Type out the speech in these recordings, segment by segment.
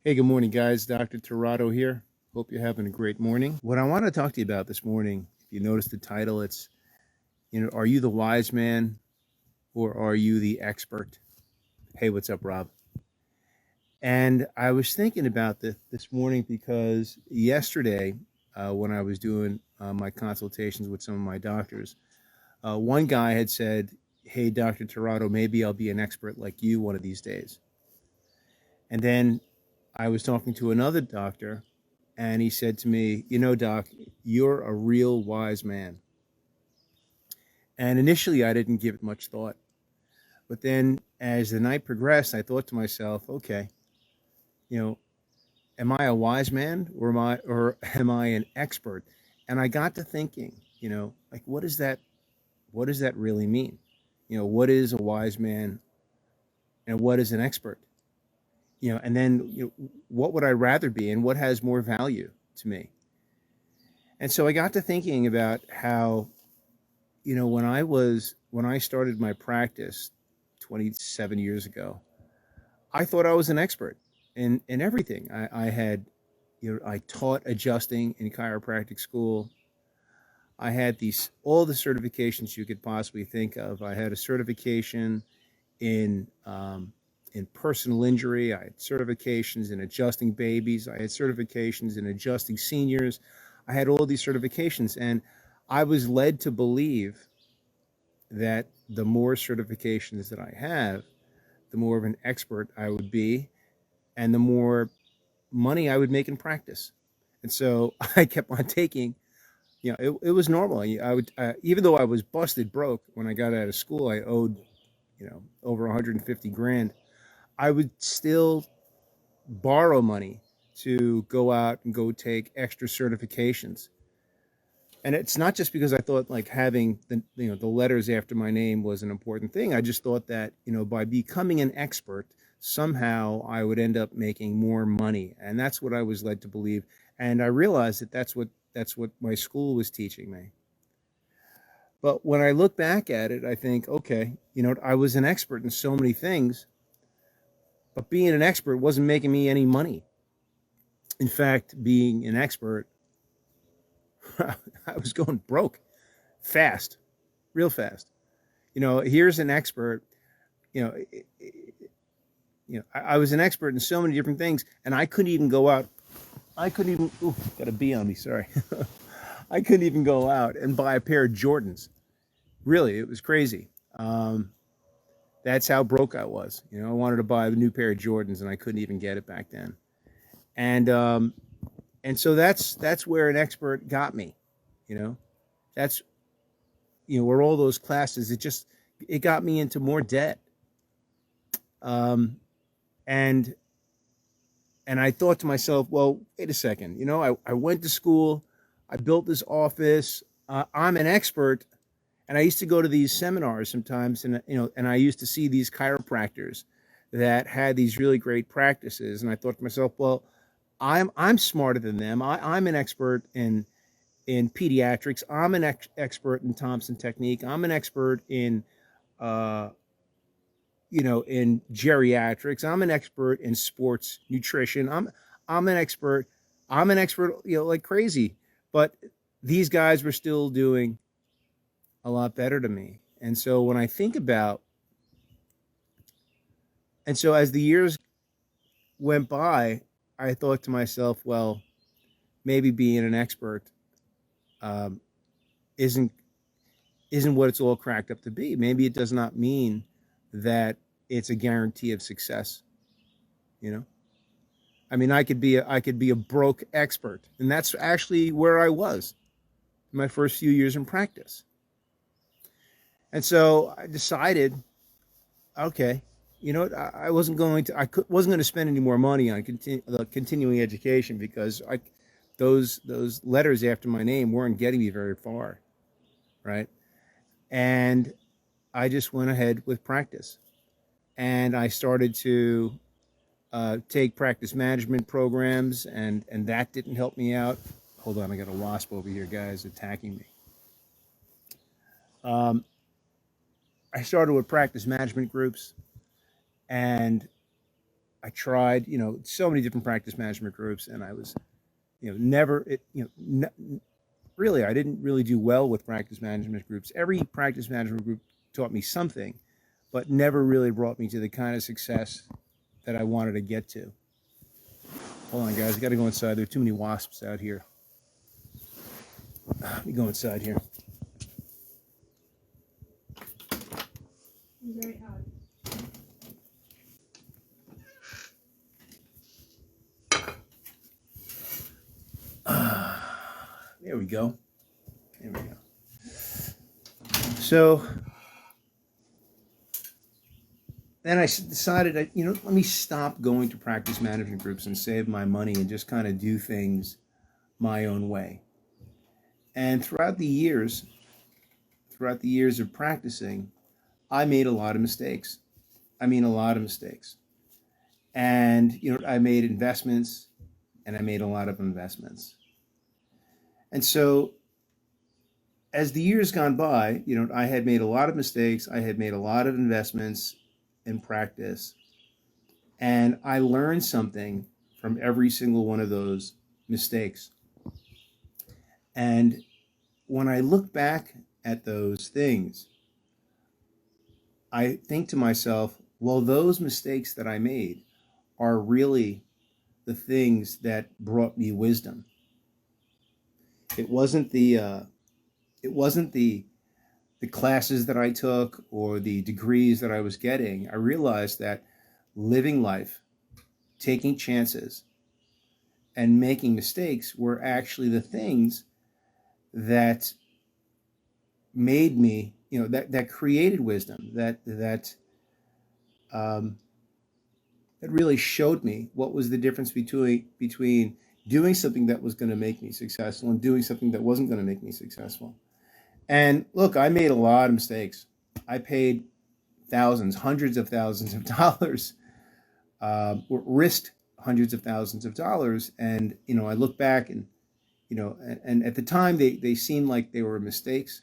Hey, good morning, guys. Dr. Torado here. Hope you're having a great morning. What I want to talk to you about this morning, if you notice the title, it's, are you the wise man or are you the expert? Hey, what's up, Rob? And I was thinking about this morning because yesterday, when I was doing my consultations with some of my doctors, one guy had said, "Hey, Dr. Torado, maybe I'll be an expert like you one of these days." And then I was talking to another doctor, and he said to me, Doc, you're a real wise man. And initially, I didn't give it much thought. But then as the night progressed, I thought to myself, okay, you know, am I a wise man or am I an expert? And I got to thinking, like what does that really mean? What is a wise man and what is an expert? And then what would I rather be and what has more value to me? And so I got to thinking about how, when I started my practice 27 years ago, I thought I was an expert in everything. I had, I taught adjusting in chiropractic school. I had all the certifications you could possibly think of. I had a certification in in personal injury. I had certifications in adjusting babies. I had certifications in adjusting seniors. I had all these certifications, and I was led to believe that the more certifications that I have, the more of an expert I would be, and the more money I would make in practice. And so I kept on taking, it was normal. I would, even though I was busted broke when I got out of school, I owed, over 150 grand. I would still borrow money to go out and go take extra certifications. And it's not just because I thought like having the letters after my name was an important thing. I just thought that by becoming an expert, somehow I would end up making more money, and that's what I was led to believe. And I realized that that's what my school was teaching me. But when I look back at it, I think, okay, I was an expert in so many things, but being an expert wasn't making me any money. In fact, being an expert, I was going broke fast, real fast. Here's an expert. You know, I was an expert in so many different things, and I couldn't even go out. I couldn't even. Ooh, got a bee on me. Sorry. I couldn't even go out and buy a pair of Jordans. Really, it was crazy. That's how broke I was. I wanted to buy a new pair of Jordans, and I couldn't even get it back then. And so that's where an expert got me. You know, that's where all those classes. It got me into more debt. Um, and and I thought to myself, well, wait a second. I went to school, I built this office. I'm an expert, and I used to go to these seminars sometimes, and and I used to see these chiropractors that had these really great practices, and I thought to myself, well, I'm smarter than them. I'm an expert in pediatrics. I'm an expert in Thompson technique. I'm an expert uh, in geriatrics. I'm an expert in sports nutrition. I'm an expert. I'm an expert, like crazy. But these guys were still doing a lot better to me. And so when I think about, and so as the years went by, I thought to myself, well, maybe being an expert um, isn't isn't what it's all cracked up to be. Maybe it does not mean that it's a guarantee of success. You know, I mean, I could be a broke expert, and that's actually where I was in my first few years in practice. And so I decided, okay, I wasn't going to wasn't going to spend any more money on continuing education because those letters after my name weren't getting me very far, right? And I just went ahead with practice, and I started to take practice management programs, and that didn't help me out. Hold on, I got a wasp over here, guys, attacking me. Um, I started with practice management groups, and I tried, so many different practice management groups, and I was, never, really, I didn't really do well with practice management groups. Every practice management group taught me something, but never really brought me to the kind of success that I wanted to get to. Hold on, guys. I got to go inside. There are too many wasps out here. Let me go inside here. Very hot. There we go. There we go. So then I decided, let me stop going to practice management groups and save my money and just kind of do things my own way. And throughout the years of practicing, I made a lot of mistakes. I mean, a lot of mistakes. And, I made investments, and I made a lot of investments. And so as the years gone by, I had made a lot of mistakes. I had made a lot of investments in practice. And I learned something from every single one of those mistakes. And when I look back at those things, I think to myself, well, those mistakes that I made are really the things that brought me wisdom. It wasn't the classes that I took or the degrees that I was getting. I realized that living life, taking chances, and making mistakes were actually the things that made me, that created wisdom, that really showed me what was the difference between doing something that was going to make me successful and doing something that wasn't going to make me successful. And look, I made a lot of mistakes. I paid thousands, hundreds of thousands of dollars, risked hundreds of thousands of dollars. And, I look back and, and at the time they seemed like they were mistakes.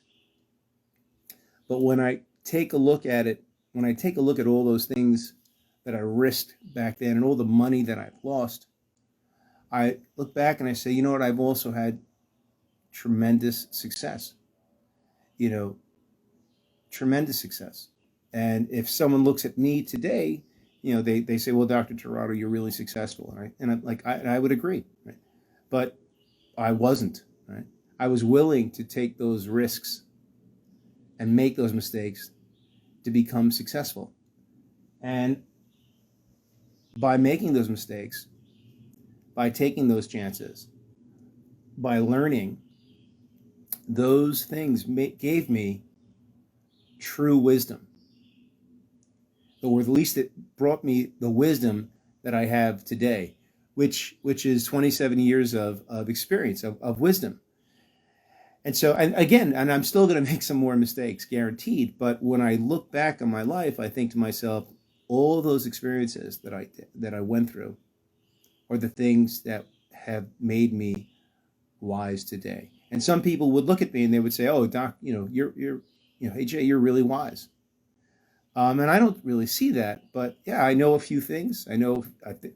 But when I take a look at it, when I take a look at all those things that I risked back then and all the money that I've lost, I look back and I say, you know what, I've also had tremendous success. Tremendous success. And if someone looks at me today, they say, well, Dr. Tirado, you're really successful, right? And I'm like, I would agree, right? But I wasn't, right? I was willing to take those risks and make those mistakes to become successful. And by making those mistakes, by taking those chances, by learning, those things gave me true wisdom. Or at least it brought me the wisdom that I have today, which is 27 years of experience, of wisdom. And so, and again, and I'm still going to make some more mistakes, guaranteed. But when I look back on my life, I think to myself, all those experiences that I went through are the things that have made me wise today. And some people would look at me and they would say, "Oh, Doc, you're hey Jay, you're really wise." And I don't really see that, but yeah, I know a few things. I know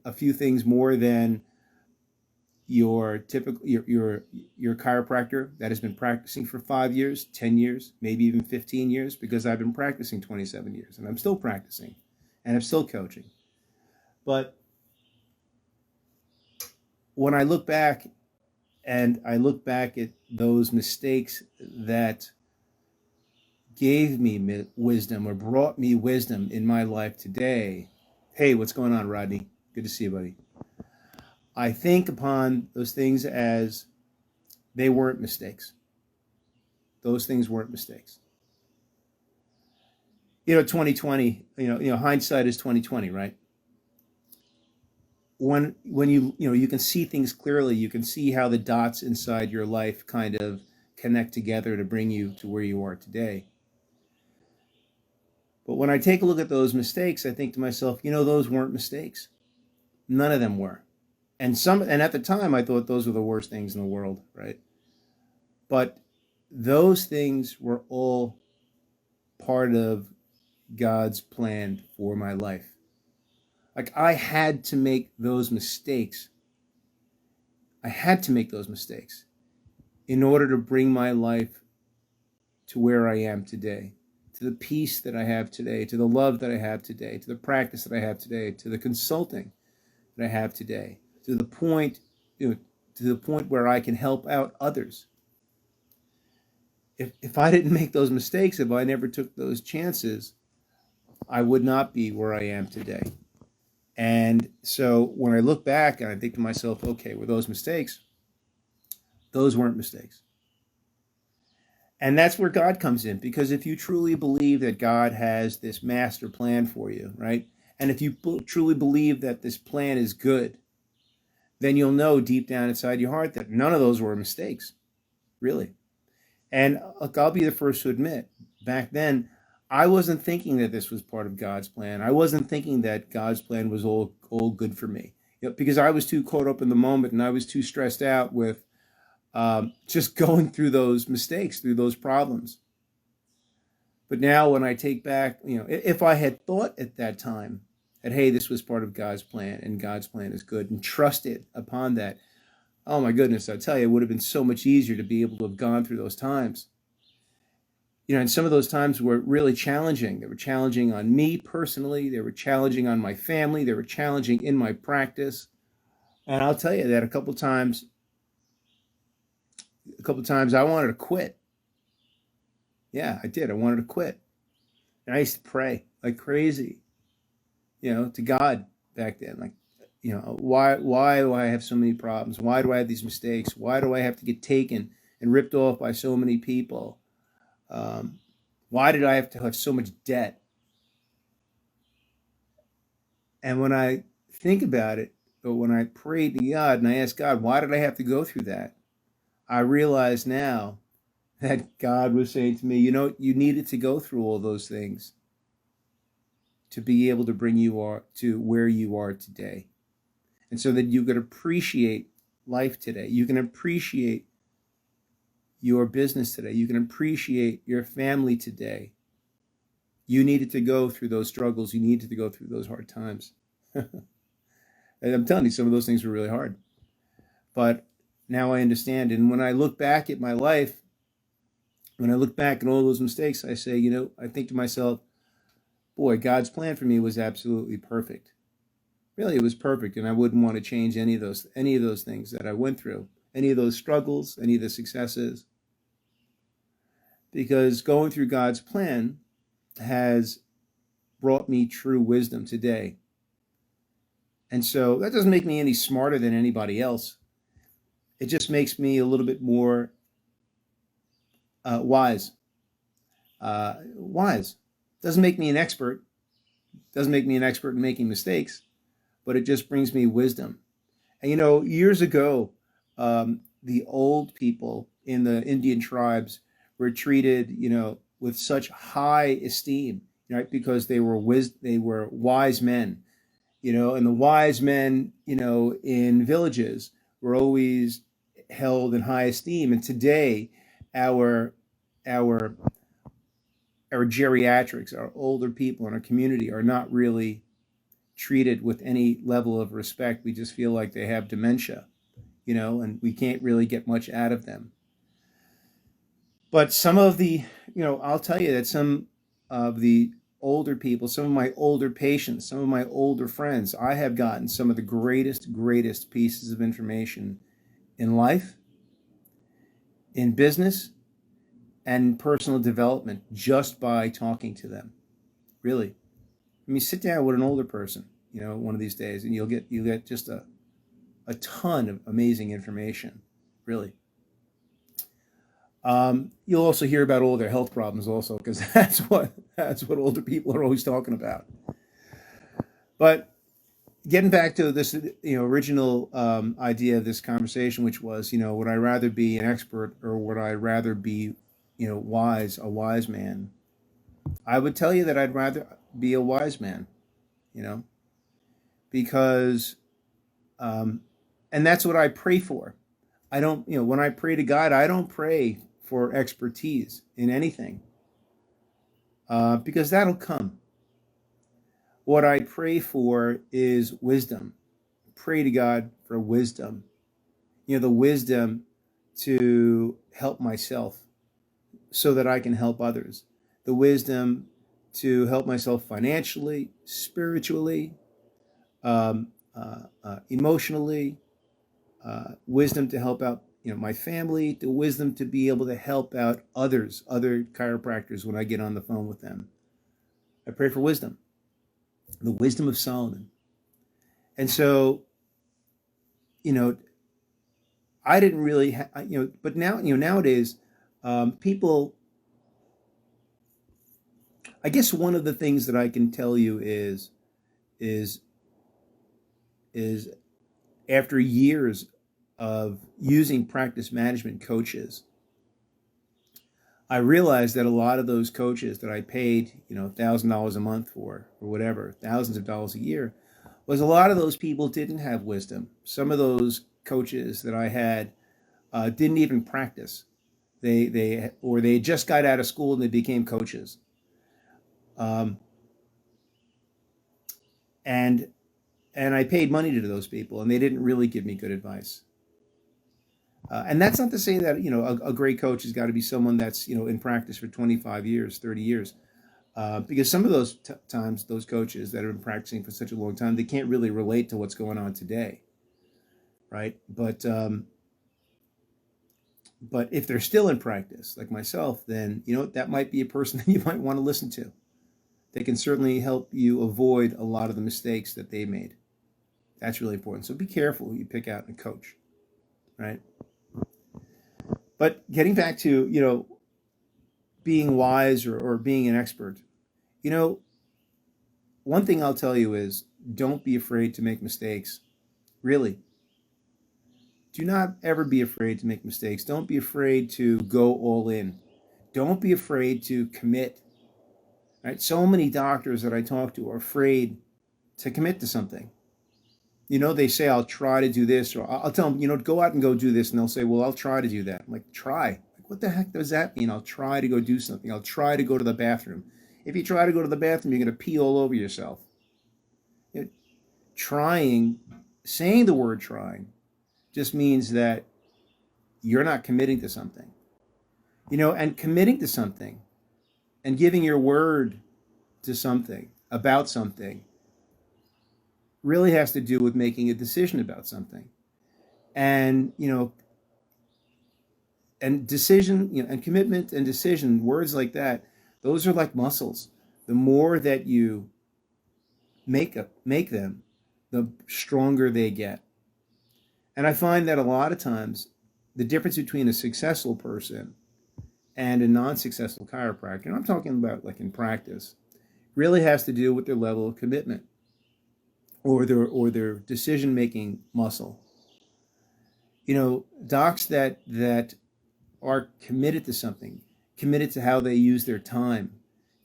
a few things more than your typical your chiropractor that has been practicing for 5 years, 10 years, maybe even 15 years, because I've been practicing 27 years and I'm still practicing and I'm still coaching. But when I look back and I look back at those mistakes that gave me wisdom or brought me wisdom in my life today. Hey, what's going on, Rodney? Good to see you, buddy. I think upon those things as they weren't mistakes. Those things weren't mistakes. 2020, hindsight is 2020, right? When you can see things clearly, you can see how the dots inside your life kind of connect together to bring you to where you are today. But when I take a look at those mistakes, I think to myself, those weren't mistakes. None of them were. And at the time, I thought those were the worst things in the world, right? But those things were all part of God's plan for my life. Like I had to make those mistakes. I had to make those mistakes in order to bring my life to where I am today, to the peace that I have today, to the love that I have today, to the practice that I have today, to the consulting that I have today, to the point, to the point where I can help out others. If I didn't make those mistakes, if I never took those chances, I would not be where I am today. And so when I look back and I think to myself, okay, were those mistakes? Those weren't mistakes. And that's where God comes in, because if you truly believe that God has this master plan for you, right? And if you truly believe that this plan is good, then you'll know deep down inside your heart that none of those were mistakes, really. And look, I'll be the first to admit, back then, I wasn't thinking that this was part of God's plan. I wasn't thinking that God's plan was all good for me, because I was too caught up in the moment and I was too stressed out with just going through those mistakes, through those problems. But now when I take back, if I had thought at that time that, hey, this was part of God's plan and God's plan is good, and trusted upon that, oh my goodness, I tell you, it would have been so much easier to be able to have gone through those times. And some of those times were really challenging. They were challenging on me personally. They were challenging on my family. They were challenging in my practice. And I'll tell you that a couple times I wanted to quit. Yeah, I did. I wanted to quit. And I used to pray like crazy, to God back then. Like, why do I have so many problems? Why do I have these mistakes? Why do I have to get taken and ripped off by so many people? Why did I have to have so much debt? And when I think about it, but when I prayed to God and I asked God, why did I have to go through that? I realize now that God was saying to me, you needed to go through all those things to be able to bring you to where you are today. And so that you could appreciate life today. You can appreciate your business today. You can appreciate your family today. You needed to go through those struggles. You needed to go through those hard times. And I'm telling you, some of those things were really hard. But now I understand. And when I look back at my life, when I look back at all those mistakes, I say, I think to myself, boy, God's plan for me was absolutely perfect. Really, it was perfect. And I wouldn't want to change any of those things that I went through, any of those struggles, any of the successes. Because going through God's plan has brought me true wisdom today. And so that doesn't make me any smarter than anybody else. It just makes me a little bit more wise. Wise. Doesn't make me an expert. Doesn't make me an expert in making mistakes, but it just brings me wisdom. And years ago, the old people in the Indian tribes were treated, with such high esteem, right? Because they were wise men, and the wise men, in villages were always held in high esteem. And today, our geriatrics, our older people in our community, are not really treated with any level of respect. We just feel like they have dementia, and we can't really get much out of them. But some of the, I'll tell you that some of the older people, some of my older patients, some of my older friends, I have gotten some of the greatest pieces of information in life, in business, and personal development just by talking to them. Really. I mean, sit down with an older person, one of these days, and you'll get just a ton of amazing information, really. You'll also hear about all their health problems also, because that's what older people are always talking about. But getting back to this, original idea of this conversation, which was, would I rather be an expert or would I rather be, a wise man? I would tell you that I'd rather be a wise man, because, and that's what I pray for. I don't, when I pray to God, I don't pray for expertise in anything, because that'll come. What I pray for is wisdom. Pray to God for wisdom. The wisdom to help myself so that I can help others. The wisdom to help myself financially, spiritually, emotionally, wisdom to help out my family, the wisdom to be able to help out others, other chiropractors when I get on the phone with them. I pray for wisdom, the wisdom of Solomon. And so, I didn't really, but now, nowadays, people, I guess one of the things that I can tell you is, is after years of using practice management coaches, I realized that a lot of those coaches that I paid, $1,000 a month for, or whatever, thousands of dollars a year, was a lot of those people didn't have wisdom. Some of those coaches that I had didn't even practice. They just got out of school and they became coaches. Um, and and I paid money to those people, and they didn't really give me good advice. And that's not to say that a great coach has got to be someone that's in practice for 25 years, 30 years, because some of those times those coaches that have been practicing for such a long time, they can't really relate to what's going on today, right? But if they're still in practice, like myself, then that might be a person that you might want to listen to. They can certainly help you avoid a lot of the mistakes that they made. That's really important. So be careful who you pick out and coach, right? But getting back to being wise or being an expert, you know one thing I'll tell you is don't be afraid to make mistakes. Really, do not ever be afraid to make mistakes. Don't be afraid to go all in. Don't be afraid to commit. Right? So many doctors that I talk to are afraid to commit to something. They say, I'll try to do this, or I'll tell them, go out and go do this. And they'll say, well, I'll try to do that. I'm like, try. Like, what the heck does that mean? I'll try to go do something. I'll try to go to the bathroom. If you try to go to the bathroom, you're going to pee all over yourself. Trying, saying the word trying, just means that you're not committing to something. And committing to something and giving your word to something, about something, really has to do with making a decision about something. And and decision, and commitment and decision, words like that, those are like muscles. The more that you make them, the stronger they get. And I find that a lot of times the difference between a successful person and a non-successful chiropractor, and I'm talking about like in practice, really has to do with their level of commitment or their decision-making muscle. Docs that are committed to something, committed to how they use their time,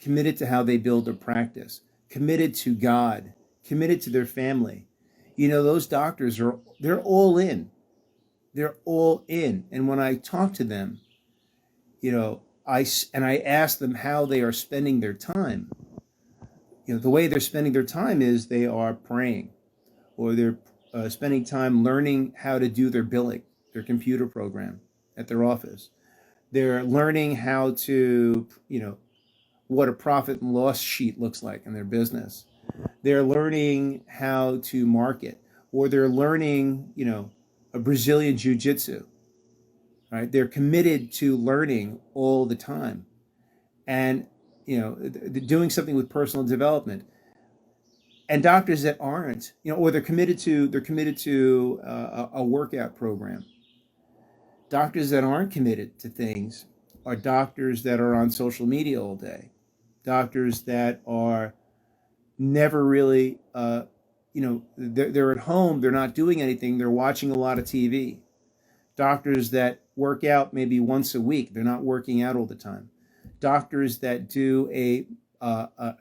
committed to how they build their practice, committed to God, committed to their family. Those doctors they're all in. They're all in. And when I talk to them, I ask them how they are spending their time. The way they're spending their time is they are praying, or they're spending time learning how to do their billing, their computer program at their office. They're learning how to, what a profit and loss sheet looks like in their business. They're learning how to market, or they're learning, a Brazilian jiu-jitsu, right? They're committed to learning all the time, and doing something with personal development. And doctors that aren't, or they're committed to a workout program. Doctors that aren't committed to things are doctors that are on social media all day. Doctors that are never really, they're at home, they're not doing anything, they're watching a lot of TV. Doctors that work out maybe once a week, they're not working out all the time. Doctors that do an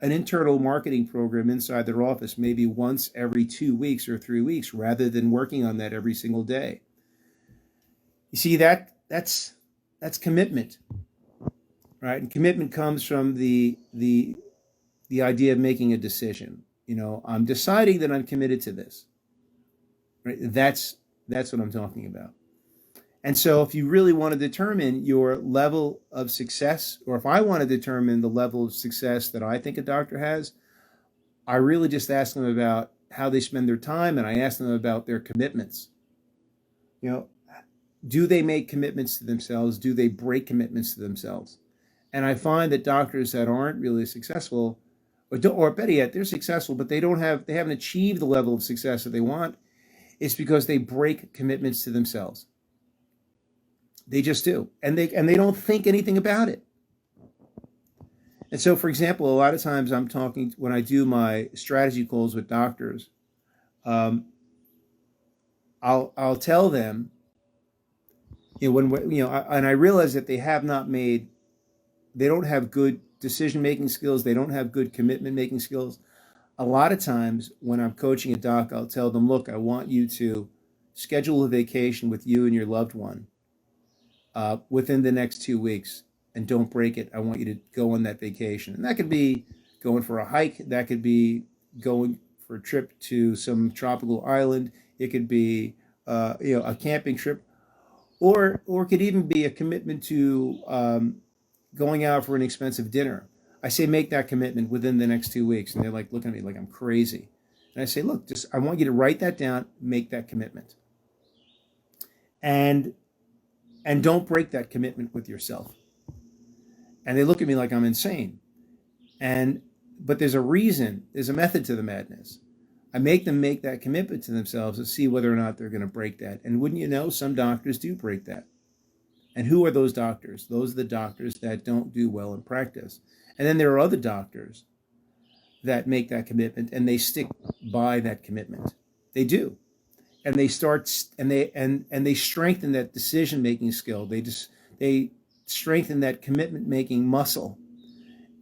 internal marketing program inside their office maybe once every 2 weeks or 3 weeks, rather than working on that every single day. You see, that's commitment, right? And commitment comes from the idea of making a decision. I'm deciding that I'm committed to this. Right? That's what I'm talking about. And so if you really want to determine your level of success, or if I want to determine the level of success that I think a doctor has, I really just ask them about how they spend their time, and I ask them about their commitments. You know, do they make commitments to themselves? Do they break commitments to themselves? And I find that doctors that aren't really successful, or better yet, they're successful, but they haven't achieved the level of success that they want. It's because they break commitments to themselves. They just do, and they don't think anything about it. And so, for example, a lot of times I'm talking when I do my strategy calls with doctors. I'll tell them, and I realize that they don't have good decision making skills. They don't have good commitment making skills. A lot of times when I'm coaching a doc, I'll tell them, look, I want you to schedule a vacation with you and your loved one within the next 2 weeks, and don't break it. I want you to go on that vacation. And that could be going for a hike. That could be going for a trip to some tropical island. It could be a camping trip, or it could even be a commitment to going out for an expensive dinner. I say make that commitment within the next 2 weeks, and they're like looking at me like I'm crazy. And I say, look, I want you to write that down, make that commitment, and don't break that commitment with yourself. And they look at me like I'm insane. But there's a reason, there's a method to the madness. I make them make that commitment to themselves to see whether or not they're going to break that. And wouldn't you know, some doctors do break that. And who are those doctors? Those are the doctors that don't do well in practice. And then there are other doctors that make that commitment and they stick by that commitment. They do. And they they strengthen that decision-making skill. They strengthen that commitment-making muscle.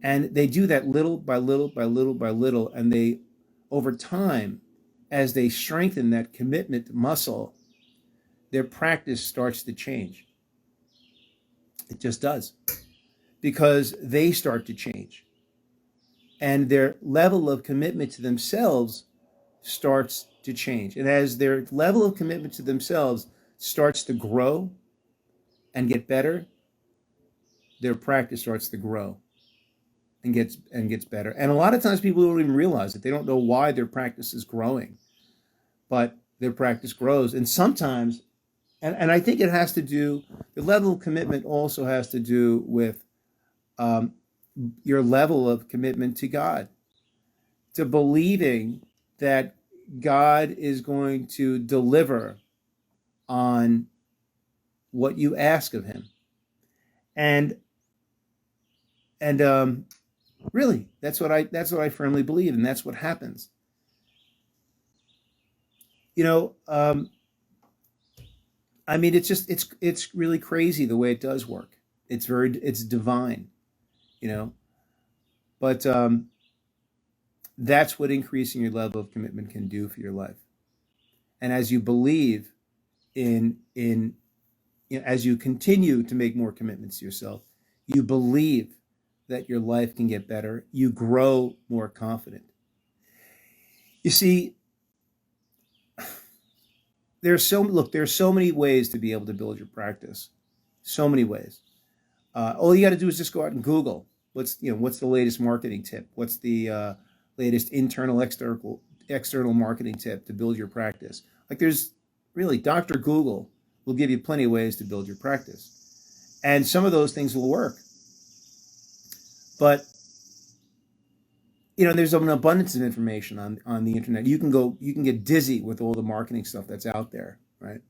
And they do that little by little by little by little. And they, over time, as they strengthen that commitment muscle, their practice starts to change. It just does. Because they start to change. And their level of commitment to themselves starts to change. And as their level of commitment to themselves starts to grow and get better, their practice starts to grow and gets better. And a lot of times people don't even realize it. They don't know why their practice is growing, but their practice grows. And sometimes, and I think it has to do, the level of commitment also has to do with your level of commitment to God, to believing that God is going to deliver on what you ask of him. And really, that's what I firmly believe, and that's what happens. I mean, it's really crazy the way it does work. It's divine, but that's what increasing your level of commitment can do for your life. And as you believe as you continue to make more commitments to yourself, you believe that your life can get better. You grow more confident. You see, there's so many ways to be able to build your practice. So many ways. All you got to do is just go out and Google what's the latest marketing tip. What's the latest internal external marketing tip to build your practice. Like there's really, Dr. Google will give you plenty of ways to build your practice. And some of those things will work. But there's an abundance of information on the internet. You can get dizzy with all the marketing stuff that's out there, right?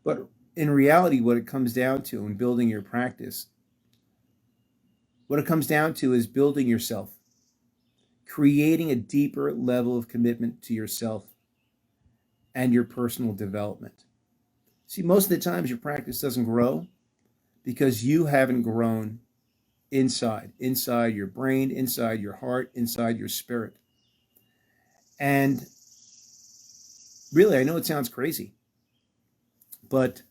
But in reality, what it comes down to in building your practice, what it comes down to is building yourself, creating a deeper level of commitment to yourself and your personal development. See, most of the times your practice doesn't grow because you haven't grown inside your brain, inside your heart, inside your spirit. And really, I know it sounds crazy, but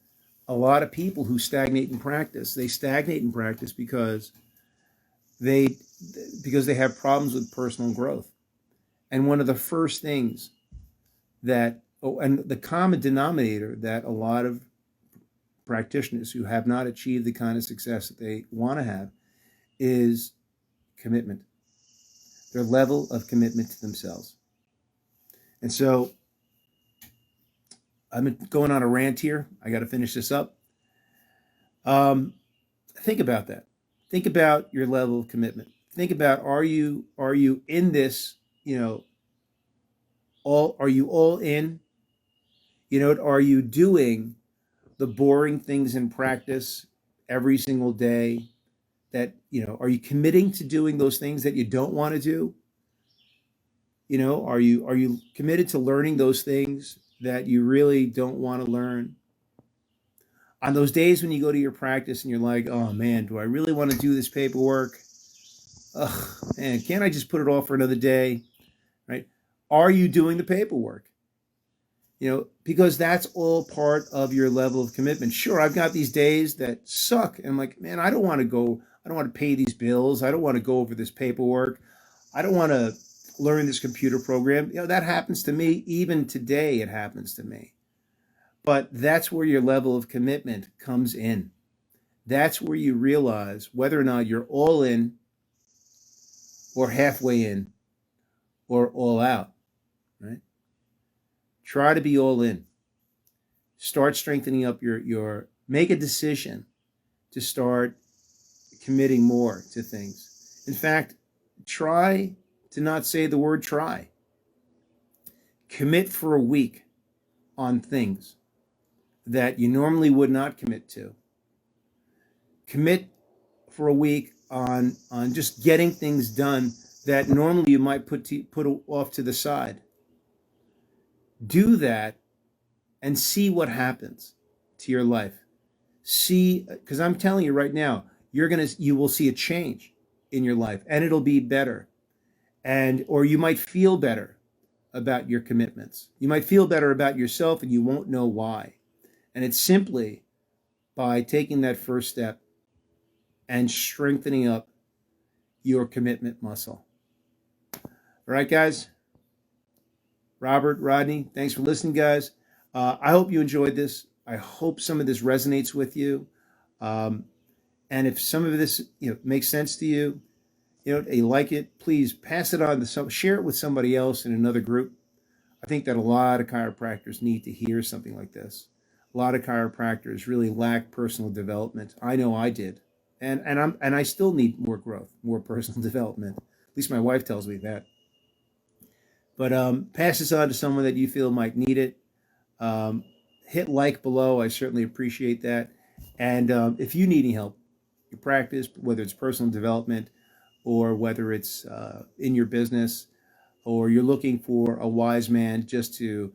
a lot of people who stagnate in practice, they stagnate in practice because they have problems with personal growth. And one of the first things that, oh, and the common denominator that a lot of practitioners who have not achieved the kind of success that they want to have is commitment, their level of commitment to themselves. And so I'm going on a rant here. I got to finish this up. Think about that. Think about your level of commitment. Think about, are you in this, are you all in? Are you doing the boring things in practice every single day? That, are you committing to doing those things that you don't want to do? Are you committed to learning those things that you really don't want to learn? On those days when you go to your practice and you're like, oh man, do I really want to do this paperwork? Ugh, man, can't I just put it off for another day? Right? Are you doing the paperwork? Because that's all part of your level of commitment. Sure, I've got these days that suck. And I'm like, man, I don't want to pay these bills. I don't want to go over this paperwork. I don't want to learn this computer program. That happens to me. Even today, it happens to me. But that's where your level of commitment comes in. That's where you realize whether or not you're all in or halfway in or all out, right? Try to be all in. Start strengthening up make a decision to start committing more to things. In fact, try to not say the word try. Commit for a week on things that you normally would not commit to. Commit for a week on just getting things done that normally you might put off to the side. Do that and see what happens to your life. See, because I'm telling you right now, you will see a change in your life, and it'll be better. Or you might feel better about your commitments. You might feel better about yourself, and you won't know why. And it's simply by taking that first step and strengthening up your commitment muscle. All right, guys. Robert, Rodney, thanks for listening, guys. I hope you enjoyed this. I hope some of this resonates with you. And if some of this makes sense to you, you like it, please pass it on to share it with somebody else in another group. I think that a lot of chiropractors need to hear something like this. A lot of chiropractors really lack personal development. I know I did. And I still need more growth, more personal development. At least my wife tells me that. But pass this on to someone that you feel might need it. Hit like below. I certainly appreciate that. And if you need any help, your practice, whether it's personal development or whether it's in your business, or you're looking for a wise man just to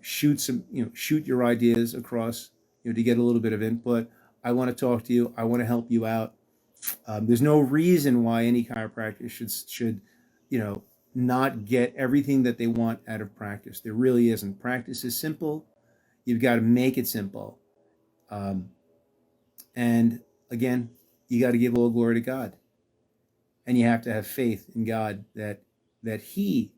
shoot your ideas across, to get a little bit of input, I want to talk to you. I want to help you out. There's no reason why any chiropractor should not get everything that they want out of practice. There really isn't. Practice is simple. You've got to make it simple. And again, you got to give all glory to God. And you have to have faith in God that He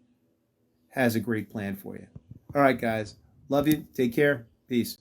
has a great plan for you. All right, guys. Love you. Take care. Peace.